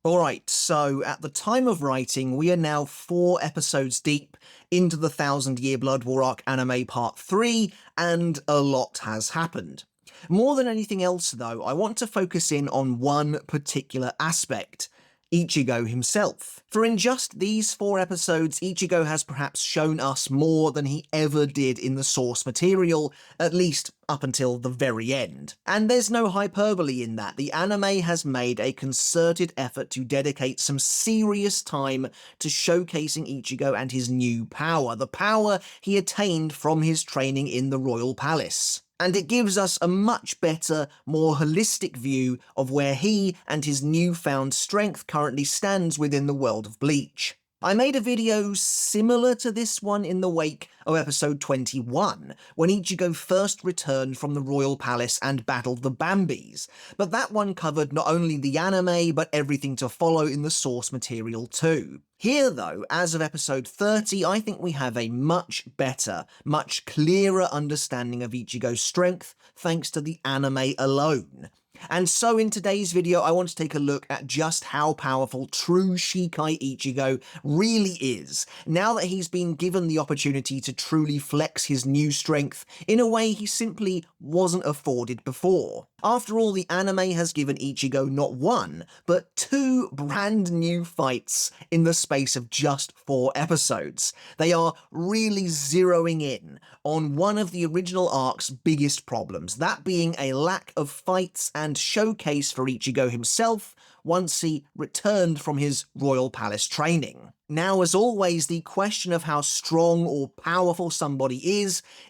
Alright, so at the time of writing, we are now 4 episodes deep into the 1000 Year Blood War Arc anime part 3, and a lot has happened. More than anything else though, I want to focus in on one particular aspect: Ichigo himself. For in just these 4 episodes, Ichigo has perhaps shown us more than he ever did in the source material, at least up until the very end. And there's no hyperbole in that. The anime has made a concerted effort to dedicate some serious time to showcasing Ichigo and his new power, the power he attained from his training in the Royal Palace. And it gives us a much better, more holistic view of where he and his newfound strength currently stands within the world of Bleach. I made a video similar to this one in the wake of episode 21, when Ichigo first returned from the Royal Palace and battled the Bambis, but that one covered not only the anime, but everything to follow in the source material too. Here though, as of episode 30, I think we have a much better, much clearer understanding of Ichigo's strength thanks to the anime alone. And so in today's video, I want to take a look at just how powerful True Shikai Ichigo really is, now that he's been given the opportunity to truly flex his new strength in a way he simply wasn't afforded before. After all, the anime has given Ichigo not 1, but 2 brand new fights in the space of just 4 episodes. They are really zeroing in on one of the original arc's biggest problems, that being a lack of fights and showcase for Ichigo himself once he returned from his Royal Palace training. Now, as always, the question of how strong or powerful somebody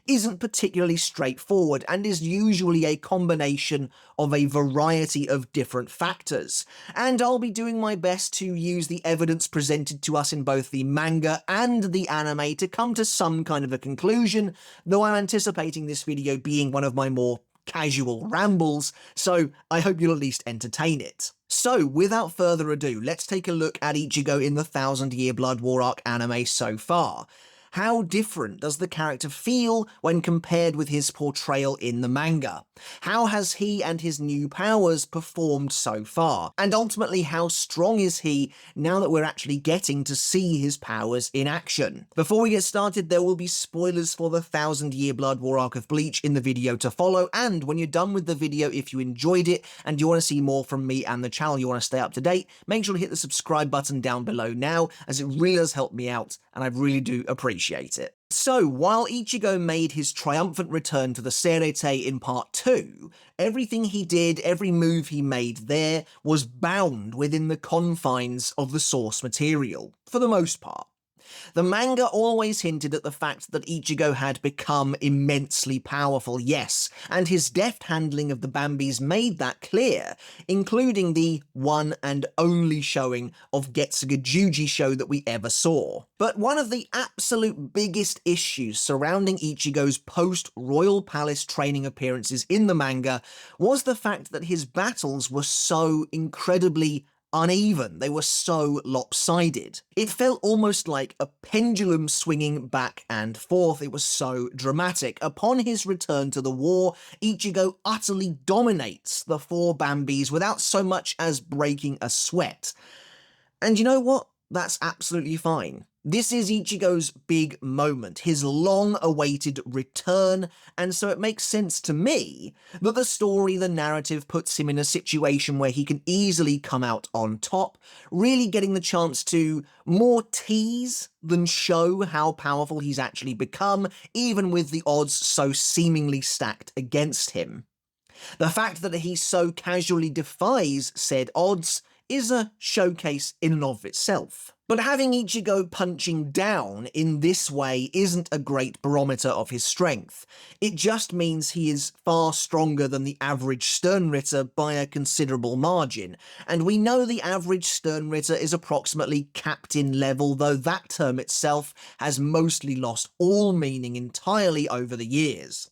isn't particularly straightforward and is usually a combination of a variety of different factors. And I'll be doing my best to use the evidence presented to us in both the manga and the anime to come to some kind of a conclusion, though I'm anticipating this video being one of my more casual rambles, so I hope you'll at least entertain it. So, without further ado, let's take a look at Ichigo in the 1000 Year Blood War Arc anime so far. How different does the character feel when compared with his portrayal in the manga? How has he and his new powers performed so far? And ultimately, how strong is he now that we're actually getting to see his powers in action? Before we get started, there will be spoilers for the 1000 Year Blood War Arc of Bleach in the video to follow, and when you're done with the video, if you enjoyed it and you want to see more from me and the channel, you want to stay up to date, make sure to hit the subscribe button down below now, as it really does help me out, and I really do appreciate it. So, while Ichigo made his triumphant return to the sternritter in part 2, everything he did, every move he made there, was bound within the confines of the source material, for the most part. The manga always hinted at the fact that Ichigo had become immensely powerful, yes, and his deft handling of the Bambis made that clear, including the one and only showing of Getsuga Jujisho that we ever saw. But one of the absolute biggest issues surrounding Ichigo's post-Royal Palace training appearances in the manga was the fact that his battles were so incredibly uneven. They were so lopsided. It felt almost like a pendulum swinging back and forth. It was so dramatic. Upon his return to the war, Ichigo utterly dominates the 4 Bambis without so much as breaking a sweat. And you know what? That's absolutely fine. This is Ichigo's big moment, his long-awaited return, and so it makes sense to me that the narrative puts him in a situation where he can easily come out on top, really getting the chance to more tease than show how powerful he's actually become, even with the odds so seemingly stacked against him. The fact that he so casually defies said odds is a showcase in and of itself. But having Ichigo punching down in this way isn't a great barometer of his strength. It just means he is far stronger than the average sternritter by a considerable margin, and we know the average sternritter is approximately captain level, though that term itself has mostly lost all meaning entirely over the years.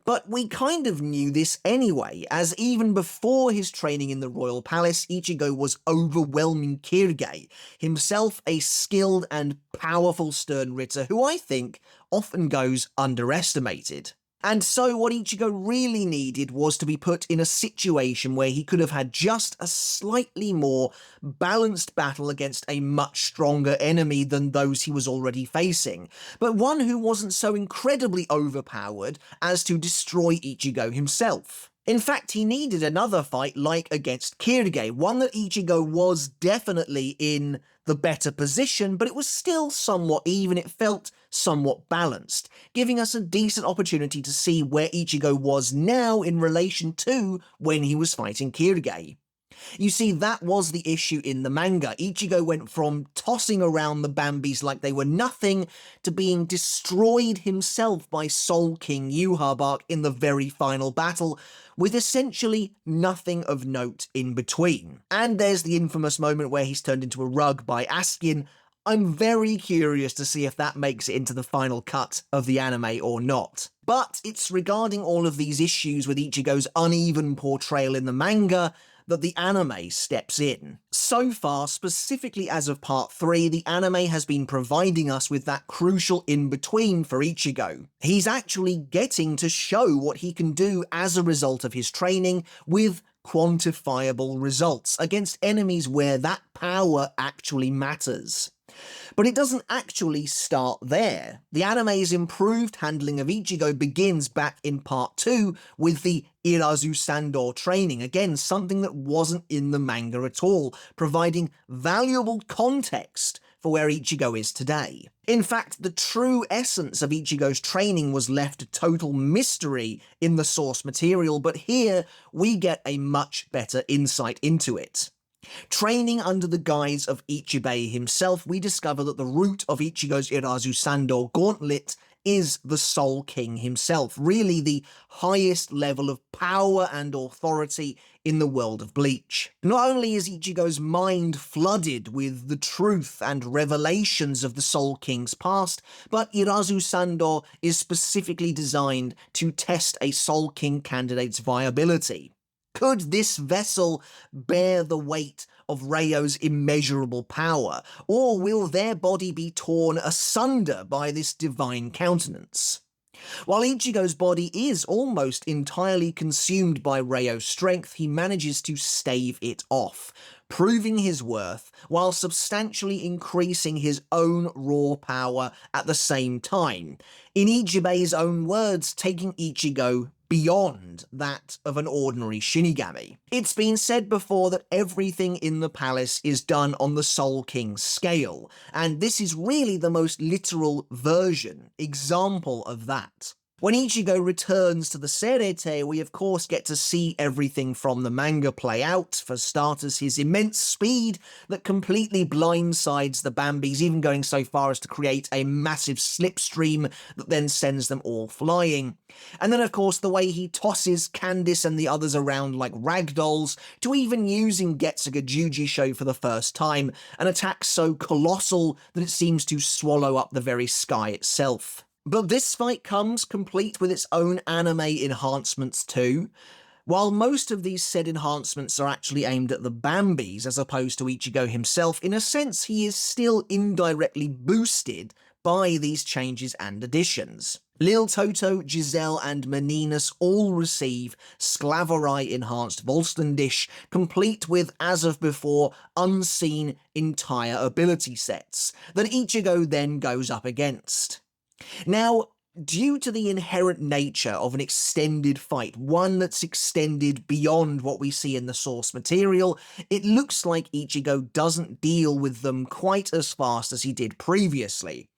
But we kind of knew this anyway, as even before his training in the Royal Palace, Ichigo was overwhelming Kirige, himself a skilled and powerful sternritter who I think often goes underestimated. And so what Ichigo really needed was to be put in a situation where he could have had just a slightly more balanced battle against a much stronger enemy than those he was already facing, but one who wasn't so incredibly overpowered as to destroy Ichigo himself. In fact, he needed another fight like against Kirige, one that Ichigo was definitely in the better position, but it was still somewhat even, it felt somewhat balanced, giving us a decent opportunity to see where Ichigo was now in relation to when he was fighting Kirige. You see, that was the issue in the manga. Ichigo went from tossing around the Bambis like they were nothing to being destroyed himself by Soul King Yhwach in the very final battle, with essentially nothing of note in between. And there's the infamous moment where he's turned into a rug by Askin. I'm very curious to see if that makes it into the final cut of the anime or not. But it's regarding all of these issues with Ichigo's uneven portrayal in the manga that the anime steps in. So far, specifically as of part 3, the anime has been providing us with that crucial in-between for Ichigo. He's actually getting to show what he can do as a result of his training with quantifiable results against enemies where that power actually matters. But it doesn't actually start there. The anime's improved handling of Ichigo begins back in part 2 with the Irazu Sandor training, again something that wasn't in the manga at all, providing valuable context for where Ichigo is today. In fact, the true essence of Ichigo's training was left a total mystery in the source material, but here we get a much better insight into it. Training under the guise of Ichibei himself, we discover that the root of Ichigo's Irazu Sandor gauntlet is the Soul King himself, really the highest level of power and authority in the world of Bleach. Not only is Ichigo's mind flooded with the truth and revelations of the Soul King's past, but Irazu Sandor is specifically designed to test a Soul King candidate's viability. Could this vessel bear the weight of Ryo's immeasurable power, or will their body be torn asunder by this divine countenance? While Ichigo's body is almost entirely consumed by Ryo's strength, he manages to stave it off, proving his worth while substantially increasing his own raw power at the same time. In Ichibei's own words, taking Ichigo beyond that of an ordinary Shinigami. It's been said before that everything in the palace is done on the Soul King scale, and this is really the most literal example of that. When Ichigo returns to the Serete, we of course get to see everything from the manga play out. For starters, his immense speed that completely blindsides the Bambis, even going so far as to create a massive slipstream that then sends them all flying. And then of course the way he tosses Candice and the others around like ragdolls, to even using Getsuga Jujisho for the first time, an attack so colossal that it seems to swallow up the very sky itself. But this fight comes complete with its own anime enhancements too. While most of these said enhancements are actually aimed at the Bambis as opposed to Ichigo himself, in a sense he is still indirectly boosted by these changes and additions. Lil Toto, Giselle and Meninas all receive Sclavarai enhanced Volstendish, complete with, as of before, unseen entire ability sets that Ichigo then goes up against. Now, due to the inherent nature of an extended fight, one that's extended beyond what we see in the source material, it looks like Ichigo doesn't deal with them quite as fast as he did previously.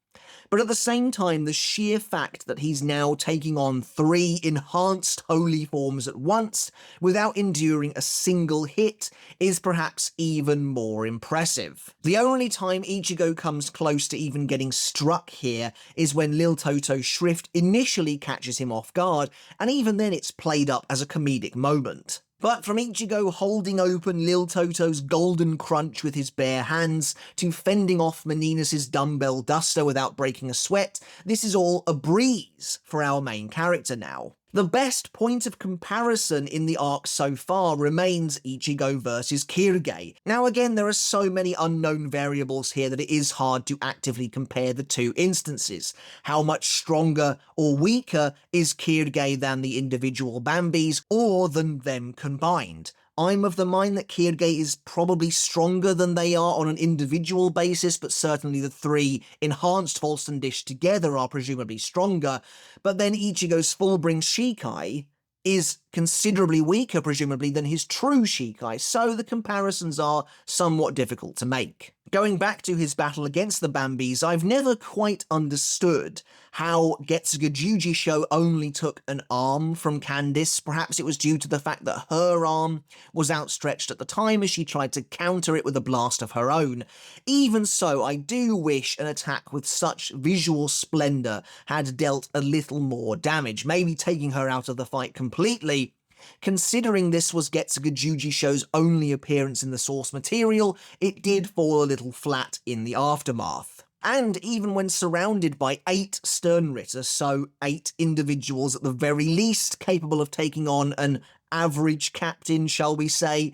But at the same time, the sheer fact that he's now taking on 3 enhanced holy forms at once without enduring a single hit is perhaps even more impressive. The only time Ichigo comes close to even getting struck here is when Lil Toto's Shrift initially catches him off guard, and even then it's played up as a comedic moment. But from Ichigo holding open Lil Toto's golden crunch with his bare hands, to fending off Meninas' dumbbell duster without breaking a sweat, this is all a breeze for our main character now. The best point of comparison in the arc so far remains Ichigo versus Kirige. Now again, there are so many unknown variables here that it is hard to actively compare the two instances. How much stronger or weaker is Kirige than the individual Bambis, or than them combined? I'm of the mind that Kirige is probably stronger than they are on an individual basis, but certainly the three enhanced Volston Dish together are presumably stronger. But then Ichigo's full-bring Shikai is considerably weaker, presumably, than his true Shikai, so the comparisons are somewhat difficult to make. Going back to his battle against the Bambis, I've never quite understood how Getsuga Jujisho only took an arm from Candice. Perhaps it was due to the fact that her arm was outstretched at the time as she tried to counter it with a blast of her own. Even so, I do wish an attack with such visual splendor had dealt a little more damage, maybe taking her out of the fight completely. Considering this was Getsuga Jujisho's only appearance in the source material, it did fall a little flat in the aftermath. And even when surrounded by 8 sternritter, so 8 individuals at the very least capable of taking on an average captain, shall we say,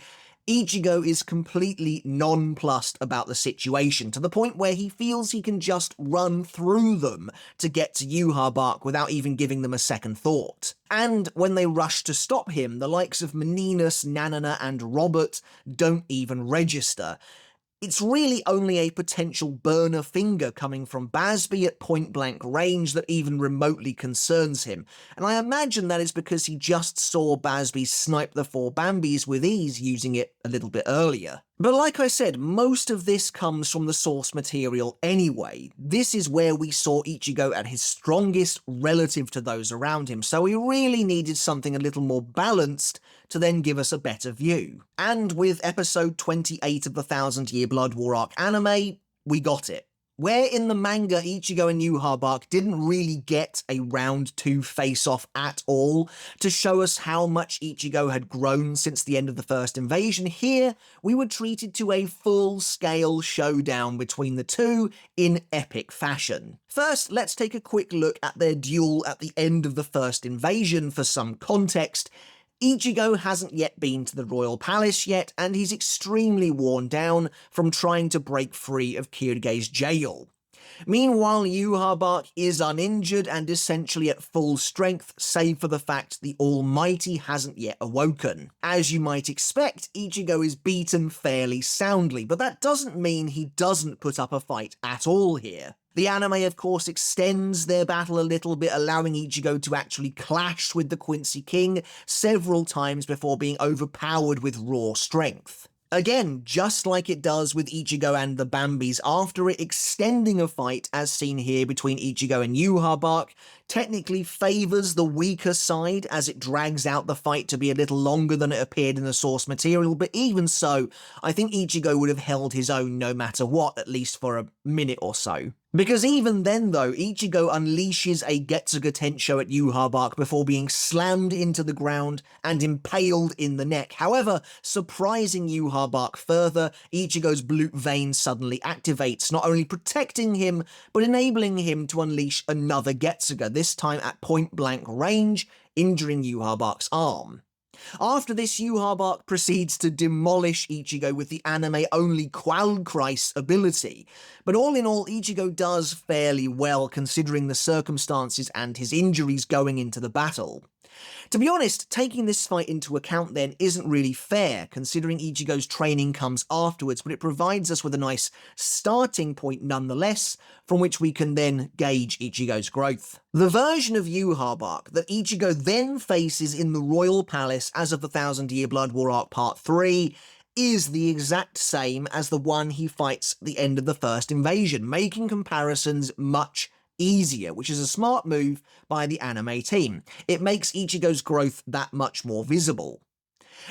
Ichigo is completely nonplussed about the situation, to the point where he feels he can just run through them to get to Yhwach without even giving them a second thought. And when they rush to stop him, the likes of Meninas, Nanana, and Robert don't even register. It's really only a potential burner finger coming from Basby at point-blank range that even remotely concerns him, and I imagine that is because he just saw Basby snipe the 4 Bambis with ease using it a little bit earlier. But like I said, most of this comes from the source material anyway. This is where we saw Ichigo at his strongest relative to those around him, so we really needed something a little more balanced to then give us a better view. And with episode 28 of the 1000 Year Blood War arc anime, we got it. Where in the manga Ichigo and Yhwach didn't really get a round 2 face-off at all to show us how much Ichigo had grown since the end of the first invasion, here we were treated to a full-scale showdown between the two in epic fashion. First, let's take a quick look at their duel at the end of the first invasion for some context. Ichigo hasn't yet been to the royal palace yet, and he's extremely worn down from trying to break free of Kirige's jail. Meanwhile, Yhwach is uninjured and essentially at full strength, save for the fact the Almighty hasn't yet awoken. As you might expect, Ichigo is beaten fairly soundly, but that doesn't mean he doesn't put up a fight at all here. The anime, of course, extends their battle a little bit, allowing Ichigo to actually clash with the Quincy King several times before being overpowered with raw strength. Again, just like it does with Ichigo and the Bambis after it, extending a fight, as seen here between Ichigo and Yhwach, technically favours the weaker side as it drags out the fight to be a little longer than it appeared in the source material, but even so, I think Ichigo would have held his own no matter what, at least for a minute or so. Because even then though, Ichigo unleashes a Getsuga Tensho at Yhwach before being slammed into the ground and impaled in the neck. However, surprising Yhwach further, Ichigo's Blute Vein suddenly activates, not only protecting him, but enabling him to unleash another Getsuga, this time at point-blank range, injuring Yhwach's arm. After this, Yhwach proceeds to demolish Ichigo with the anime-only Qualkreis ability, but all in all, Ichigo does fairly well considering the circumstances and his injuries going into the battle. To be honest, taking this fight into account then isn't really fair, considering Ichigo's training comes afterwards, but it provides us with a nice starting point nonetheless, from which we can then gauge Ichigo's growth. The version of Yhwach that Ichigo then faces in the Royal Palace as of the 1000 Year Blood War Arc Part 3 is the exact same as the one he fights at the end of the first invasion, making comparisons much easier, which is a smart move by the anime team. It makes Ichigo's growth that much more visible.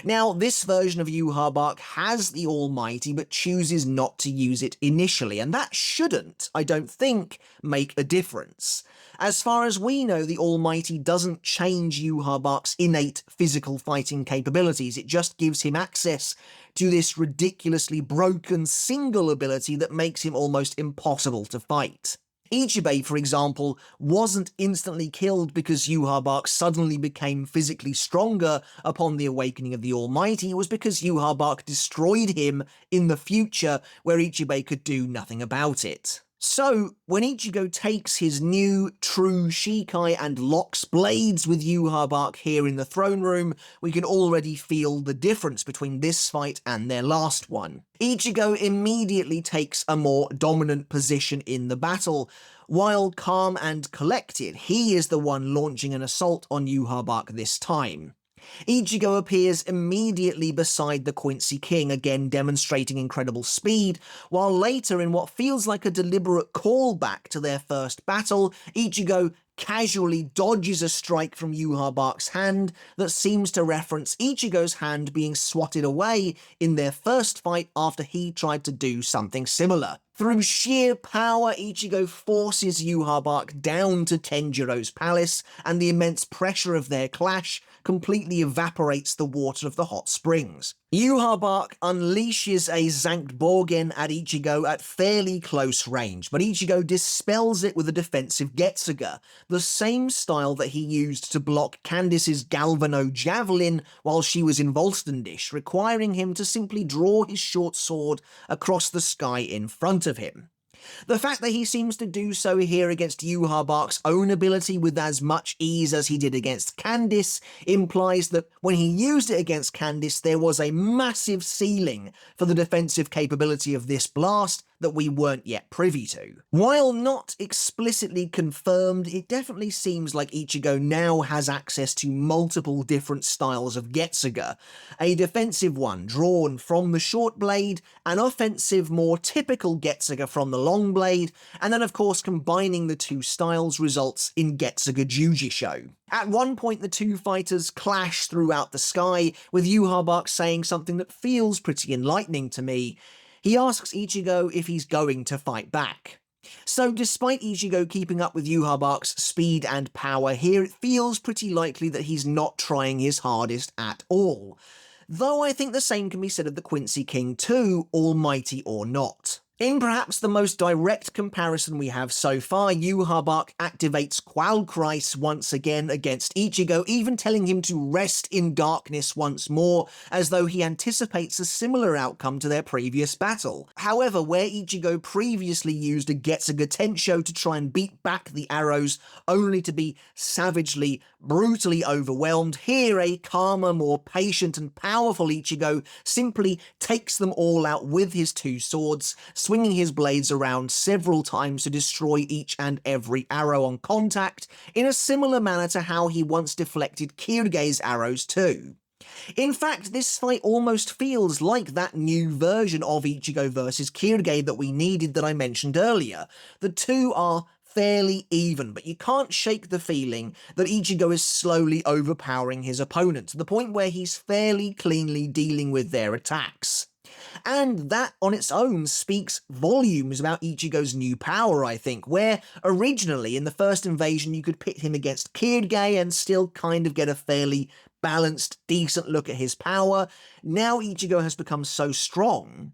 Now, this version of Yhwach has the Almighty, but chooses not to use it initially, and that shouldn't, I don't think, make a difference. As far as we know, the Almighty doesn't change Yhwach's innate physical fighting capabilities, it just gives him access to this ridiculously broken single ability that makes him almost impossible to fight. Ichibei, for example, wasn't instantly killed because Yhwach suddenly became physically stronger upon the awakening of the Almighty. It was because Yhwach destroyed him in the future, where Ichibei could do nothing about it. So, when Ichigo takes his new True Shikai and locks blades with Yhwach here in the throne room, we can already feel the difference between this fight and their last one. Ichigo immediately takes a more dominant position in the battle. While calm and collected, he is the one launching an assault on Yhwach this time. Ichigo appears immediately beside the Quincy King, again demonstrating incredible speed, while later, in what feels like a deliberate callback to their first battle, Ichigo casually dodges a strike from Yhwach's hand that seems to reference Ichigo's hand being swatted away in their first fight after he tried to do something similar. Through sheer power, Ichigo forces Yhwach down to Tenjiro's palace, and the immense pressure of their clash completely evaporates the water of the hot springs. Yhwach unleashes a Zanpakutō at Ichigo at fairly close range, but Ichigo dispels it with a defensive Getsuga, the same style that he used to block Candice's Galvano javelin while she was in Volstendish, requiring him to simply draw his short sword across the sky in front of him. The fact that he seems to do so here against Yhwach's own ability with as much ease as he did against Candice implies that when he used it against Candice, there was a massive ceiling for the defensive capability of this blast that we weren't yet privy to. While not explicitly confirmed, it definitely seems like Ichigo now has access to multiple different styles of Getsuga. A defensive one drawn from the short blade, an offensive, more typical Getsuga from the long blade, and then of course combining the two styles results in Getsuga Jujisho. At one point, the two fighters clash throughout the sky, with Yhwach saying something that feels pretty enlightening to me. He asks Ichigo if he's going to fight back. So despite Ichigo keeping up with Yhwach's speed and power here, it feels pretty likely that he's not trying his hardest at all. Though I think the same can be said of the Quincy King too, almighty or not. In perhaps the most direct comparison we have so far, Yhwach activates Qualkreis once again against Ichigo, even telling him to rest in darkness once more, as though he anticipates a similar outcome to their previous battle. However, where Ichigo previously used a Getsuga Tensho to try and beat back the arrows, only to be savagely, brutally overwhelmed, here a calmer, more patient and powerful Ichigo simply takes them all out with his two swords, swinging his blades around several times to destroy each and every arrow on contact, in a similar manner to how he once deflected Kirge's arrows too. In fact, this fight almost feels like that new version of Ichigo versus Kirge that we needed that I mentioned earlier. The two are fairly even, but you can't shake the feeling that Ichigo is slowly overpowering his opponent, to the point where he's fairly cleanly dealing with their attacks. And that on its own speaks volumes about Ichigo's new power, I think, where originally in the first invasion you could pit him against Kirge and still kind of get a fairly balanced, decent look at his power. Now Ichigo has become so strong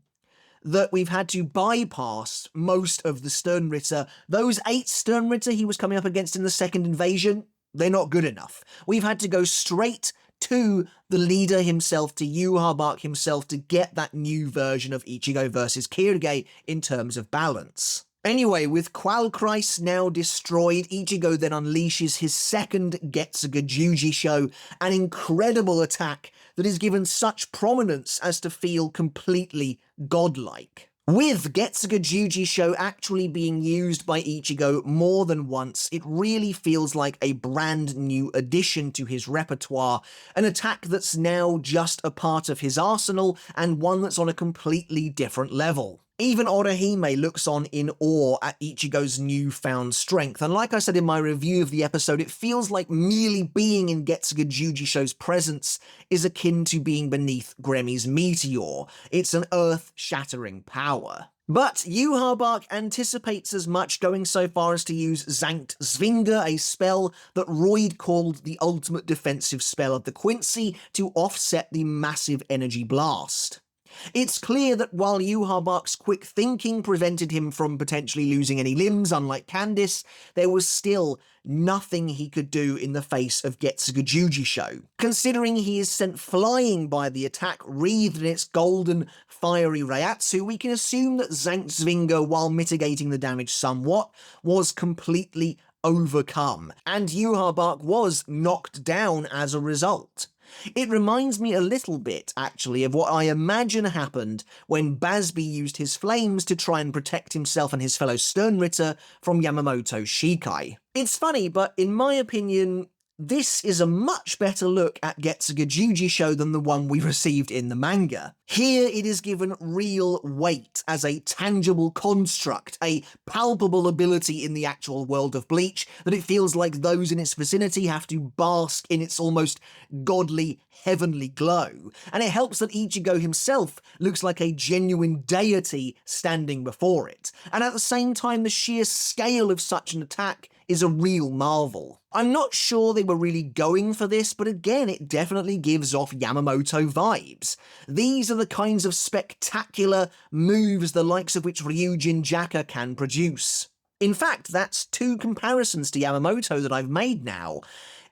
that we've had to bypass most of the sternritter. Those 8 sternritter he was coming up against in the second invasion, they're not good enough. We've had to go straight to the leader himself, to Yhwach himself, to get that new version of Ichigo versus Kirge in terms of balance. Anyway, with Qualkreis now destroyed, Ichigo then unleashes his second Getsuga Jujisho, an incredible attack that is given such prominence as to feel completely godlike. With Getsuga Jujisho actually being used by Ichigo more than once, it really feels like a brand new addition to his repertoire, an attack that's now just a part of his arsenal and one that's on a completely different level. Even Orihime looks on in awe at Ichigo's newfound strength, and like I said in my review of the episode, it feels like merely being in Getsuga Jujisho's presence is akin to being beneath Gremmy's meteor. It's an earth-shattering power. But Yhwach anticipates as much, going so far as to use Zankt Zvinga, a spell that Royd called the ultimate defensive spell of the Quincy, to offset the massive energy blast. It's clear that while Yhwach's quick thinking prevented him from potentially losing any limbs, unlike Candice, there was still nothing he could do in the face of Getsuga Jujisho. Considering he is sent flying by the attack wreathed in its golden, fiery Reiatsu, we can assume that Zantzwinger, while mitigating the damage somewhat, was completely overcome, and Yhwach was knocked down as a result. It reminds me a little bit, actually, of what I imagine happened when Basby used his flames to try and protect himself and his fellow sternritter from Yamamoto's Shikai. It's funny, but in my opinion, this is a much better look at Getsuga Jujisho than the one we received in the manga. Here it is given real weight as a tangible construct, a palpable ability in the actual world of Bleach, that it feels like those in its vicinity have to bask in its almost godly, heavenly glow. And it helps that Ichigo himself looks like a genuine deity standing before it. And at the same time, the sheer scale of such an attack is a real marvel. I'm not sure they were really going for this, but again, it definitely gives off Yamamoto vibes. These are the kinds of spectacular moves the likes of which Ryujin Jaka can produce. In fact, that's two comparisons to Yamamoto that I've made now.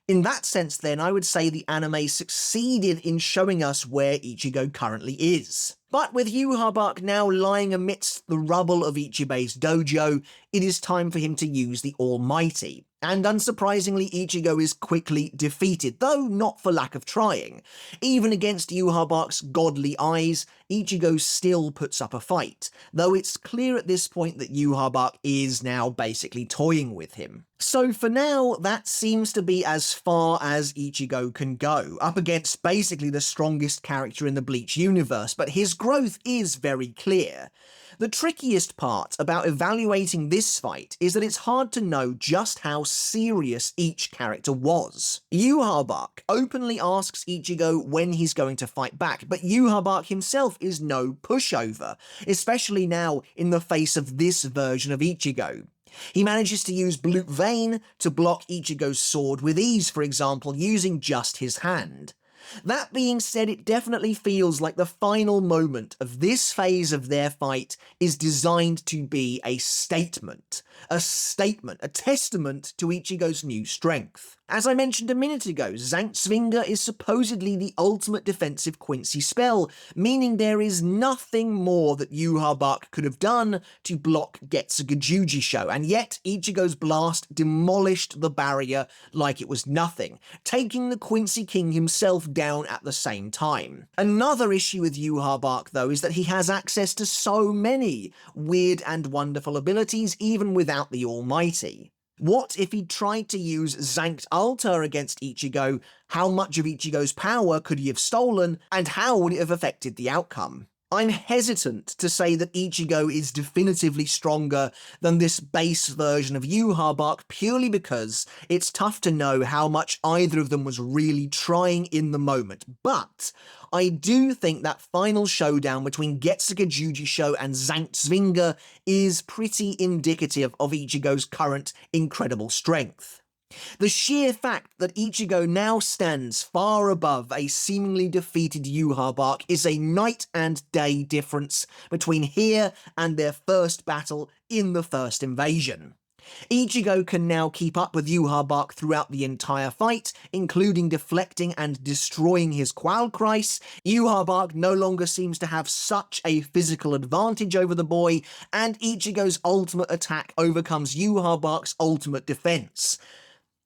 In that sense, then, I would say the anime succeeded in showing us where Ichigo currently is. But with Yhwach now lying amidst the rubble of Ichibe's dojo, it is time for him to use the Almighty. And unsurprisingly, Ichigo is quickly defeated, though not for lack of trying. Even against Yhwach's godly eyes, Ichigo still puts up a fight, though it's clear at this point that Yhwach is now basically toying with him. So for now, that seems to be as far as Ichigo can go, up against basically the strongest character in the Bleach universe, but his growth is very clear. The trickiest part about evaluating this fight is that it's hard to know just how serious each character was. Yhwach openly asks Ichigo when he's going to fight back, but Yhwach himself is no pushover, especially now in the face of this version of Ichigo. He manages to use Blue Vein to block Ichigo's sword with ease, for example, using just his hand. That being said, it definitely feels like the final moment of this phase of their fight is designed to be a statement, a testament to Ichigo's new strength. As I mentioned a minute ago, Zantzwinger is supposedly the ultimate defensive Quincy spell, meaning there is nothing more that Yhwach could have done to block Getsuga Jujisho, and yet Ichigo's blast demolished the barrier like it was nothing, taking the Quincy King himself down at the same time. Another issue with Yhwach, though, is that he has access to so many weird and wonderful abilities even without the Almighty. What if he tried to use Zankt Alter against Ichigo? How much of Ichigo's power could he have stolen, and how would it have affected the outcome? I'm hesitant to say that Ichigo is definitively stronger than this base version of Yhwach purely because it's tough to know how much either of them was really trying in the moment, but I do think that final showdown between Getsuga Jujisho and Zantzwinger is pretty indicative of Ichigo's current incredible strength. The sheer fact that Ichigo now stands far above a seemingly defeated Yhwach is a night and day difference between here and their first battle in the first invasion. Ichigo can now keep up with Yhwach throughout the entire fight, including deflecting and destroying his Qualkreis. Yhwach no longer seems to have such a physical advantage over the boy, and Ichigo's ultimate attack overcomes Yhwach's ultimate defense.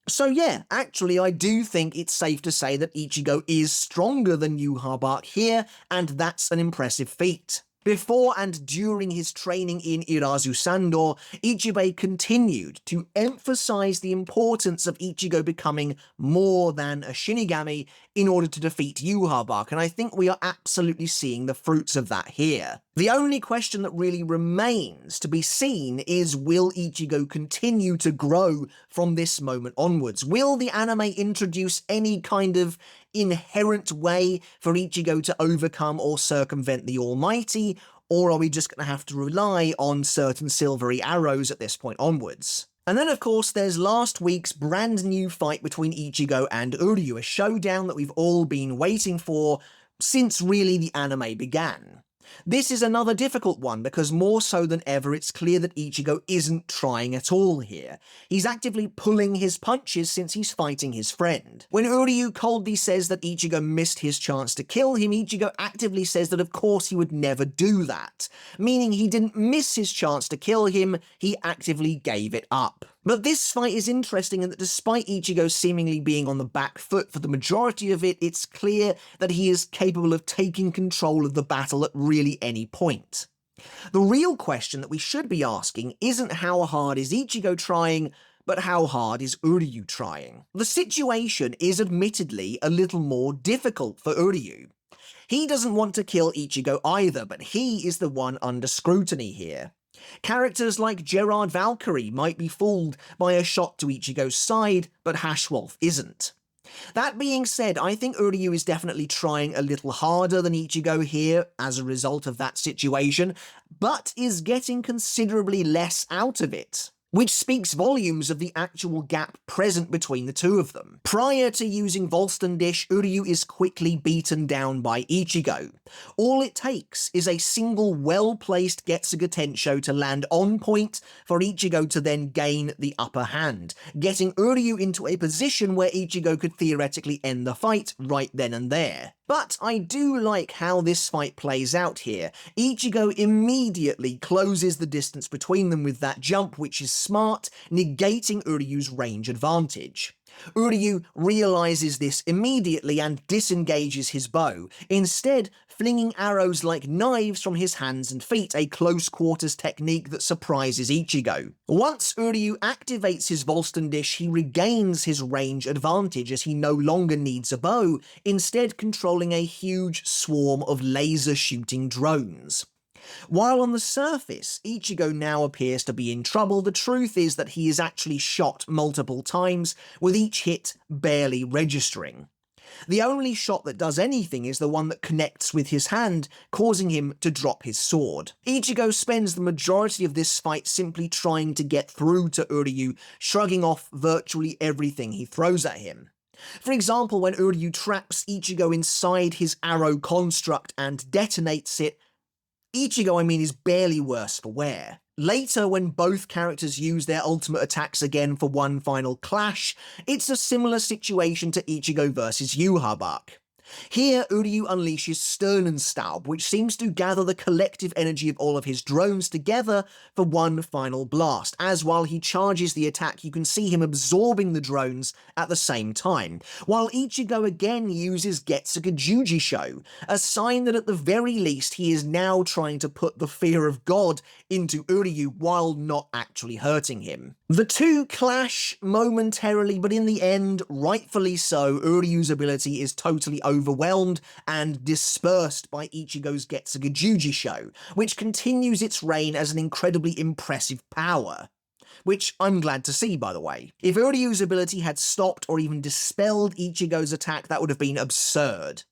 So yeah, actually I do think it's safe to say that Ichigo is stronger than Yhwach here, and that's an impressive feat. Before and during his training in Irazu Sandor, Ichibei continued to emphasize the importance of Ichigo becoming more than a Shinigami in order to defeat Yhwach, and I think we are absolutely seeing the fruits of that here. The only question that really remains to be seen is, will Ichigo continue to grow from this moment onwards? Will the anime introduce any kind of inherent way for Ichigo to overcome or circumvent the Almighty, or are we just going to have to rely on certain silvery arrows at this point onwards? And then, of course, there's last week's brand new fight between Ichigo and Uryū, a showdown that we've all been waiting for since really the anime began. This is another difficult one because more so than ever it's clear that Ichigo isn't trying at all here. He's actively pulling his punches since he's fighting his friend. When Uryū coldly says that Ichigo missed his chance to kill him, Ichigo actively says that of course he would never do that, meaning he didn't miss his chance to kill him, he actively gave it up. But this fight is interesting in that despite Ichigo seemingly being on the back foot for the majority of it, it's clear that he is capable of taking control of the battle at really any point. The real question that we should be asking isn't how hard is Ichigo trying, but how hard is Uryū trying? The situation is admittedly a little more difficult for Uryū. He doesn't want to kill Ichigo either, but he is the one under scrutiny here. Characters like Gerard Valkyrie might be fooled by a shot to Ichigo's side, but Hashwolf isn't. That being said, I think Uryū is definitely trying a little harder than Ichigo here as a result of that situation, but is getting considerably less out of it, which speaks volumes of the actual gap present between the two of them. Prior to using Volstendish, Uryū is quickly beaten down by Ichigo. All it takes is a single well-placed Getsuga Tensho to land on point for Ichigo to then gain the upper hand, getting Uryū into a position where Ichigo could theoretically end the fight right then and there. But I do like how this fight plays out here. Ichigo immediately closes the distance between them with that jump, which is smart, negating Uryū's range advantage. Uryū realizes this immediately and disengages his bow, instead flinging arrows like knives from his hands and feet, a close quarters technique that surprises Ichigo. Once Uryū activates his Volstendish, he regains his range advantage as he no longer needs a bow, instead controlling a huge swarm of laser shooting drones. While on the surface, Ichigo now appears to be in trouble, the truth is that he is actually shot multiple times, with each hit barely registering. The only shot that does anything is the one that connects with his hand, causing him to drop his sword. Ichigo spends the majority of this fight simply trying to get through to Uryū, shrugging off virtually everything he throws at him. For example, when Uryū traps Ichigo inside his arrow construct and detonates it, Ichigo, is barely worse for wear. Later, when both characters use their ultimate attacks again for one final clash, it's a similar situation to Ichigo vs Yhwach. Here, Uryū unleashes Sternritter, which seems to gather the collective energy of all of his drones together for one final blast, as while he charges the attack you can see him absorbing the drones at the same time, while Ichigo again uses Getsuga Jujisho, a sign that at the very least he is now trying to put the fear of God into Uryū while not actually hurting him. The two clash momentarily, but in the end, rightfully so, Uryū's ability is totally overwhelmed and dispersed by Ichigo's Getsuga Jujisho, which continues its reign as an incredibly impressive power. Which I'm glad to see, by the way. If Uryū's ability had stopped or even dispelled Ichigo's attack, that would have been absurd.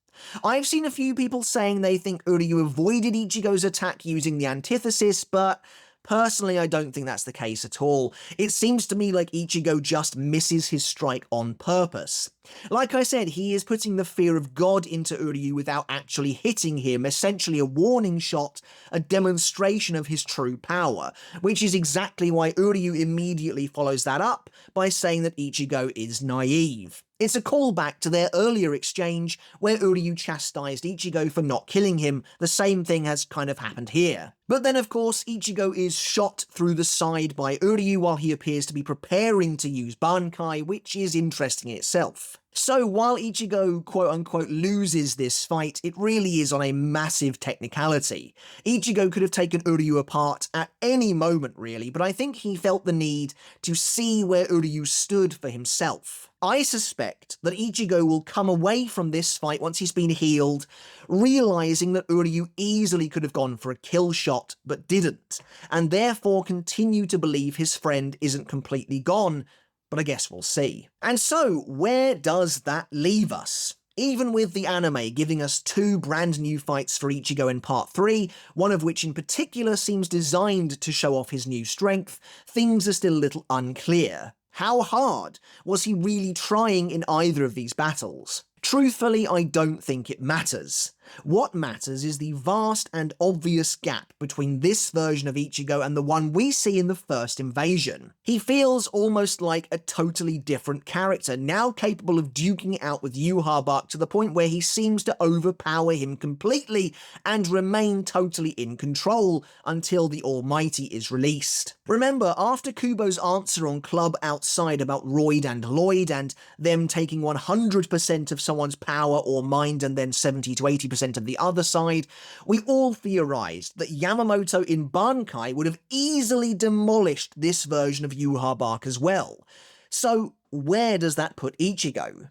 I've seen a few people saying they think Uryū avoided Ichigo's attack using the antithesis, but personally, I don't think that's the case at all. It seems to me like Ichigo just misses his strike on purpose. Like I said, he is putting the fear of God into Uryū without actually hitting him, essentially a warning shot, a demonstration of his true power, which is exactly why Uryū immediately follows that up by saying that Ichigo is naive. It's a callback to their earlier exchange where Uryū chastised Ichigo for not killing him. The same thing has kind of happened here. But then of course Ichigo is shot through the side by Uryū while he appears to be preparing to use bankai, which is interesting in itself. So while Ichigo quote-unquote loses this fight, it really is on a massive technicality. Ichigo could have taken Uryū apart at any moment really, but I think he felt the need to see where Uryū stood for himself. I suspect that Ichigo will come away from this fight once he's been healed, realising that Uryū easily could have gone for a kill shot, but didn't, and therefore continue to believe his friend isn't completely gone, but I guess we'll see. And so, where does that leave us? Even with the anime giving us two brand new fights for Ichigo in Part 3, one of which in particular seems designed to show off his new strength, things are still a little unclear. How hard was he really trying in either of these battles? Truthfully, I don't think it matters. What matters is the vast and obvious gap between this version of Ichigo and the one we see in the first invasion. He feels almost like a totally different character, now capable of duking it out with Yhwach to the point where he seems to overpower him completely and remain totally in control until the Almighty is released. Remember, after Kubo's answer on Club Outside about Royd and Lloyd and them taking 100% of someone's power or mind and then 70 to 80% of the other side, we all theorized that Yamamoto in Bankai would have easily demolished this version of Yhwach as well. So where does that put Ichigo?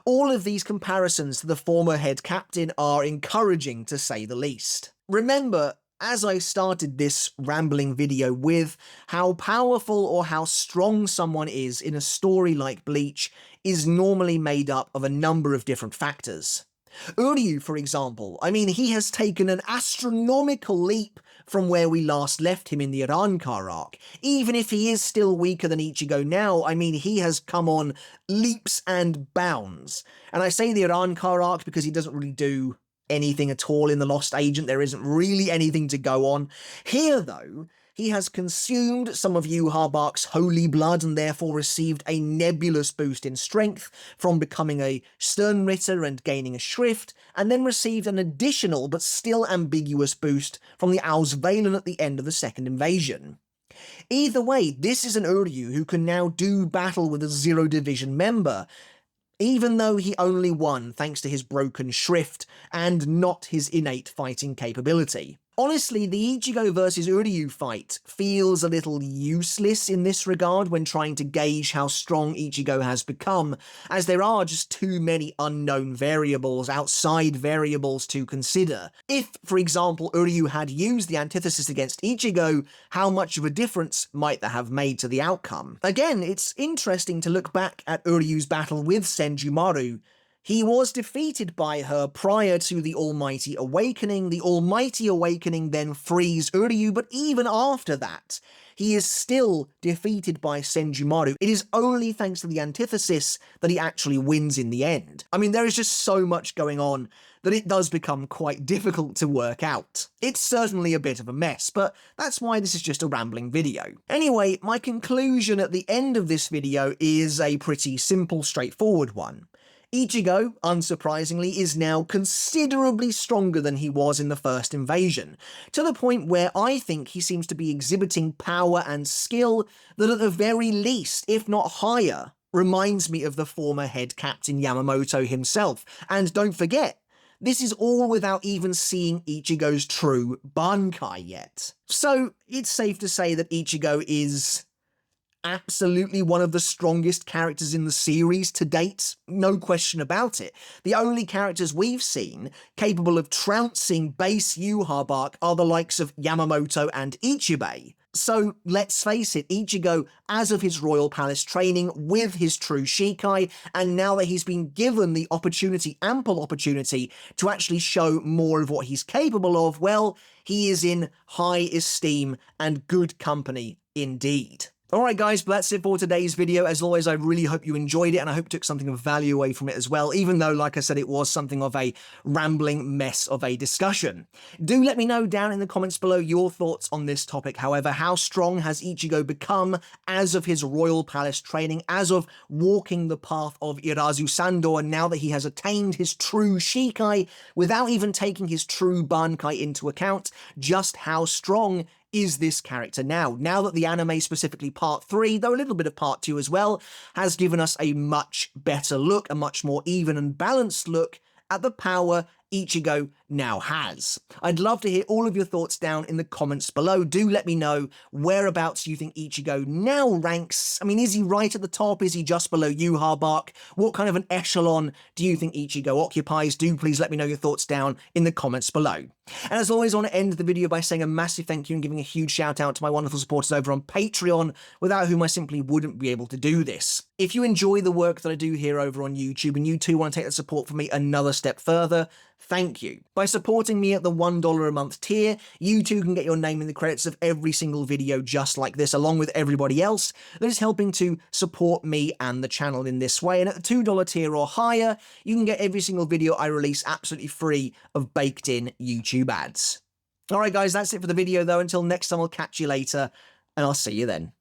All of these comparisons to the former head captain are encouraging, to say the least. Remember, as I started this rambling video with, how powerful or how strong someone is in a story like Bleach is normally made up of a number of different factors. Uryū, for example, I mean, he has taken an astronomical leap from where we last left him in the Arrancar arc. Even if he is still weaker than Ichigo now, I mean, he has come on leaps and bounds. And I say the Arrancar arc because he doesn't really do anything at all in The Lost Agent. There isn't really anything to go on. Here, though, he has consumed some of Yhwach's holy blood and therefore received a nebulous boost in strength from becoming a sternritter and gaining a shrift, and then received an additional but still ambiguous boost from the Auswählen at the end of the second invasion. Either way, this is an Uryū who can now do battle with a Zero Division member, even though he only won thanks to his broken shrift and not his innate fighting capability. Honestly, the Ichigo versus Uryū fight feels a little useless in this regard when trying to gauge how strong Ichigo has become, as there are just too many unknown variables, outside variables to consider. If, for example, Uryū had used the antithesis against Ichigo, how much of a difference might that have made to the outcome? Again, it's interesting to look back at Uryū's battle with Senjumaru. He was defeated by her prior to the Almighty Awakening. The Almighty Awakening then frees Uryū, but even after that, he is still defeated by Senjumaru. It is only thanks to the antithesis that he actually wins in the end. I mean, there is just so much going on that it does become quite difficult to work out. It's certainly a bit of a mess, but that's why this is just a rambling video. Anyway, my conclusion at the end of this video is a pretty simple, straightforward one. Ichigo, unsurprisingly, is now considerably stronger than he was in the first invasion, to the point where I think he seems to be exhibiting power and skill that at the very least, if not higher, reminds me of the former head captain Yamamoto himself. And don't forget, this is all without even seeing Ichigo's true bankai yet. So it's safe to say that Ichigo is absolutely one of the strongest characters in the series to date, no question about it. The only characters we've seen capable of trouncing base Yhwach are the likes of Yamamoto and Ichibei. So let's face it, Ichigo, as of his Royal Palace training with his True Shikai, and now that he's been given the opportunity, ample opportunity, to actually show more of what he's capable of, well, he is in high esteem and good company indeed. Alright guys, but that's it for today's video. As always, I really hope you enjoyed it, and I hope you took something of value away from it as well, even though, like I said, it was something of a rambling mess of a discussion. Do let me know down in the comments below your thoughts on this topic. However, how strong has Ichigo become as of his Royal Palace training, as of walking the path of Irazu Sandor, now that he has attained his True Shikai without even taking his true Bankai into account? Just how strong is this character now that the anime, specifically part 3, though a little bit of part 2 as well, has given us a much better look, a much more even and balanced look at the power Ichigo now has. I'd love to hear all of your thoughts down in the comments below. Do let me know whereabouts you think Ichigo now ranks. I mean, is he right at the top? Is he just below Yhwach? What kind of an echelon do you think Ichigo occupies? Do please let me know your thoughts down in the comments below. And as always, I want to end the video by saying a massive thank you and giving a huge shout out to my wonderful supporters over on Patreon, without whom I simply wouldn't be able to do this. If you enjoy the work that I do here over on YouTube and you too want to take that support from me another step further, Thank you. By supporting me at the $1 a month tier, you too can get your name in the credits of every single video just like this, along with everybody else that is helping to support me and the channel in this way. And at the $2 tier or higher, you can get every single video I release absolutely free of baked-in YouTube ads. Alright guys, that's it for the video though. Until next time, I'll catch you later, and I'll see you then.